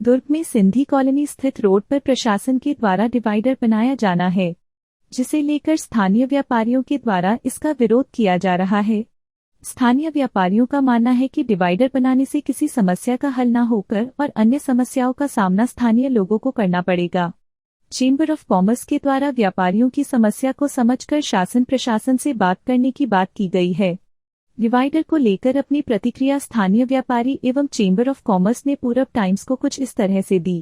दुर्ग में सिंधी कॉलोनी स्थित रोड पर प्रशासन के द्वारा डिवाइडर बनाया जाना है, जिसे लेकर स्थानीय व्यापारियों के द्वारा इसका विरोध किया जा रहा है। स्थानीय व्यापारियों का मानना है कि डिवाइडर बनाने से किसी समस्या का हल न होकर और अन्य समस्याओं का सामना स्थानीय लोगों को करना पड़ेगा। चेंबर ऑफ कॉमर्स के द्वारा व्यापारियों की समस्या को समझकर शासन प्रशासन से बात करने की बात की गई है। डिवाइडर को लेकर अपनी प्रतिक्रिया स्थानीय व्यापारी एवं चेंबर ऑफ कॉमर्स ने पूरब टाइम्स को कुछ इस तरह से दी।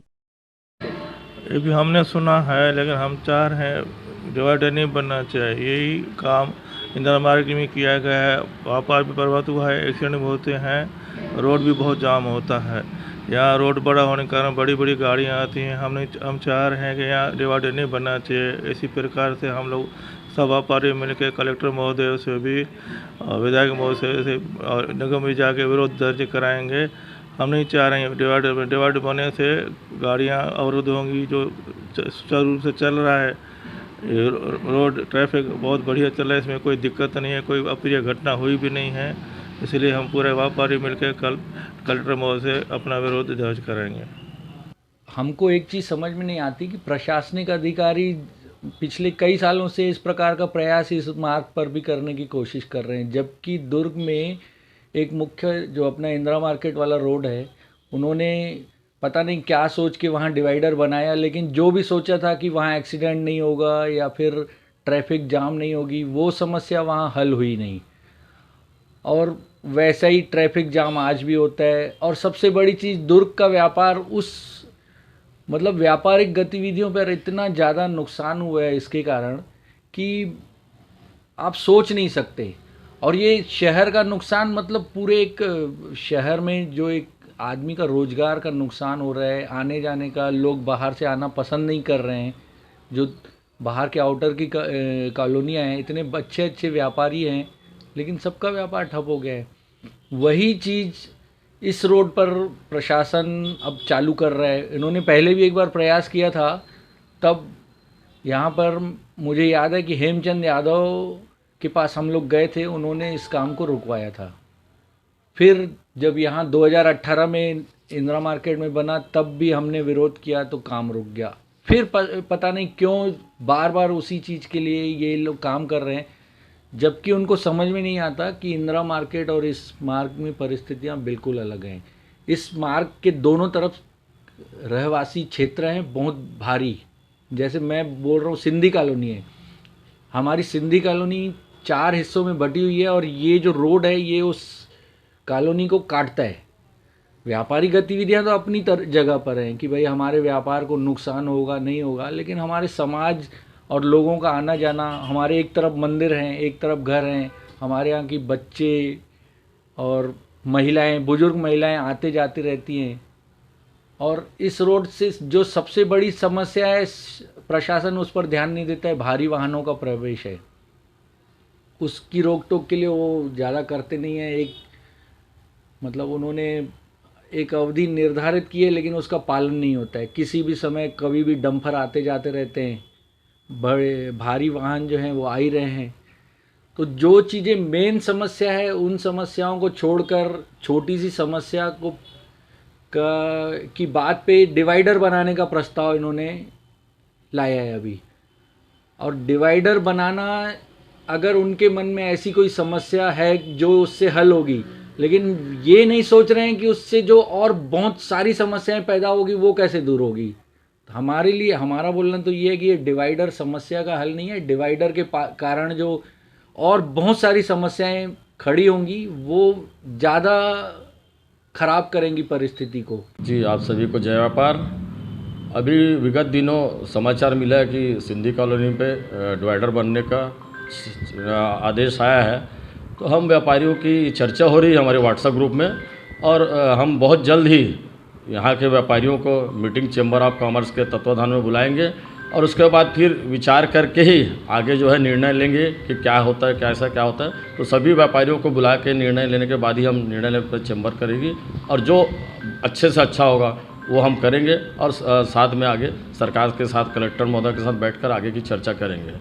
ये भी हमने सुना है, लेकिन हम चाह रहे हैं डिवाइडर नहीं बनना चाहिए। यही काम इंदिरा मार्ग में किया गया है। व्यापार भी प्रभावित हुआ है, एक्सीडेंट भी होते हैं, रोड भी बहुत जाम होता है। यहाँ रोड बड़ा होने के कारण बड़ी बड़ी गाड़ियाँ आती हैं। हम चाह रहे हैं कि यहाँ डिवाइडर नहीं बनना चाहिए। इसी प्रकार से हम लोग सब व्यापारी मिलकर कलेक्टर महोदय से भी और विधायक महोदय से और निगम में जाके विरोध दर्ज कराएंगे। हम नहीं चाह रहे हैं डिवाइडर बनने से गाड़ियाँ अवरुद्ध होंगी। जो सुचारू रूप से चल रहा है रोड, ट्रैफिक बहुत बढ़िया चल रहा है, इसमें कोई दिक्कत नहीं है, कोई अप्रिय घटना हुई भी नहीं है। इसलिए हम पूरे व्यापारी मिलकर कल कलेक्टर महोदय से अपना विरोध दर्ज कराएंगे। हमको एक चीज़ समझ में नहीं आती कि प्रशासनिक अधिकारी पिछले कई सालों से इस प्रकार का प्रयास इस मार्ग पर भी करने की कोशिश कर रहे हैं, जबकि दुर्ग में एक मुख्य जो अपना इंदिरा मार्केट वाला रोड है, उन्होंने पता नहीं क्या सोच के वहाँ डिवाइडर बनाया, लेकिन जो भी सोचा था कि वहाँ एक्सीडेंट नहीं होगा या फिर ट्रैफिक जाम नहीं होगी, वो समस्या वहाँ हल हुई नहीं। और वैसा ही ट्रैफिक जाम आज भी होता है। और सबसे बड़ी चीज़, दुर्ग का व्यापार व्यापारिक गतिविधियों पर इतना ज़्यादा नुकसान हुआ है इसके कारण कि आप सोच नहीं सकते। और ये शहर का नुकसान पूरे एक शहर में जो एक आदमी का रोज़गार का नुकसान हो रहा है, आने जाने का, लोग बाहर से आना पसंद नहीं कर रहे हैं। जो बाहर के आउटर की कॉलोनियाँ हैं, इतने अच्छे अच्छे व्यापारी हैं, लेकिन सबका व्यापार ठप हो गया है। वही चीज़ इस रोड पर प्रशासन अब चालू कर रहा है। इन्होंने पहले भी एक बार प्रयास किया था, तब यहाँ पर मुझे याद है कि हेमचंद यादव के पास हम लोग गए थे, उन्होंने इस काम को रुकवाया था। फिर जब यहाँ 2018 में इंदिरा मार्केट में बना, तब भी हमने विरोध किया तो काम रुक गया। फिर पता नहीं क्यों बार बार उसी चीज़ के लिए ये लोग काम कर रहे हैं, जबकि उनको समझ में नहीं आता कि इंदिरा मार्केट और इस मार्ग में परिस्थितियाँ बिल्कुल अलग हैं। इस मार्ग के दोनों तरफ रहवासी क्षेत्र हैं बहुत भारी। जैसे मैं बोल रहा हूँ, सिंधी कॉलोनी है, हमारी सिंधी कॉलोनी 4 हिस्सों में बटी हुई है और ये जो रोड है ये उस कॉलोनी को काटता है। व्यापारी गतिविधियां तो अपनी जगह पर हैं कि भाई हमारे व्यापार को नुकसान होगा नहीं होगा, लेकिन हमारे समाज और लोगों का आना जाना, हमारे एक तरफ मंदिर हैं, एक तरफ घर हैं, हमारे यहाँ की बच्चे और महिलाएं, बुजुर्ग महिलाएं आते जाते रहती हैं। और इस रोड से जो सबसे बड़ी समस्या है, प्रशासन उस पर ध्यान नहीं देता है, भारी वाहनों का प्रवेश है। उसकी रोक टोक के लिए वो ज़्यादा करते नहीं है। उन्होंने एक अवधि निर्धारित की है, लेकिन उसका पालन नहीं होता है। किसी भी समय कभी भी डंपर आते जाते रहते हैं, बड़े भारी वाहन जो हैं वो आ ही रहे हैं। तो जो चीज़ें मेन समस्या है, उन समस्याओं को छोड़कर छोटी सी समस्या की बात पे डिवाइडर बनाने का प्रस्ताव इन्होंने लाया है अभी। और डिवाइडर बनाना, अगर उनके मन में ऐसी कोई समस्या है जो उससे हल होगी, लेकिन ये नहीं सोच रहे हैं कि उससे जो और बहुत सारी समस्याएं पैदा होगी वो कैसे दूर होगी। हमारे लिए हमारा बोलना तो ये है कि ये डिवाइडर समस्या का हल नहीं है। डिवाइडर के कारण जो और बहुत सारी समस्याएं खड़ी होंगी वो ज़्यादा खराब करेंगी परिस्थिति को। जी, आप सभी को जय व्यापार। अभी विगत दिनों समाचार मिला है कि सिंधी कॉलोनी पे डिवाइडर बनने का आदेश आया है। तो हम व्यापारियों की चर्चा हो रही है हमारे व्हाट्सएप ग्रुप में, और हम बहुत जल्द ही यहाँ के व्यापारियों को मीटिंग चेंबर ऑफ कॉमर्स के तत्वाधान में बुलाएंगे और उसके बाद फिर विचार करके ही आगे जो है निर्णय लेंगे कि क्या होता है, कैसा क्या होता है। तो सभी व्यापारियों को बुला के निर्णय लेने के बाद ही हम निर्णय लेने पर चेंबर करेगी, और जो अच्छे से अच्छा होगा वो हम करेंगे, और साथ में आगे सरकार के साथ, कलेक्टर महोदय के साथ बैठकर आगे की चर्चा करेंगे।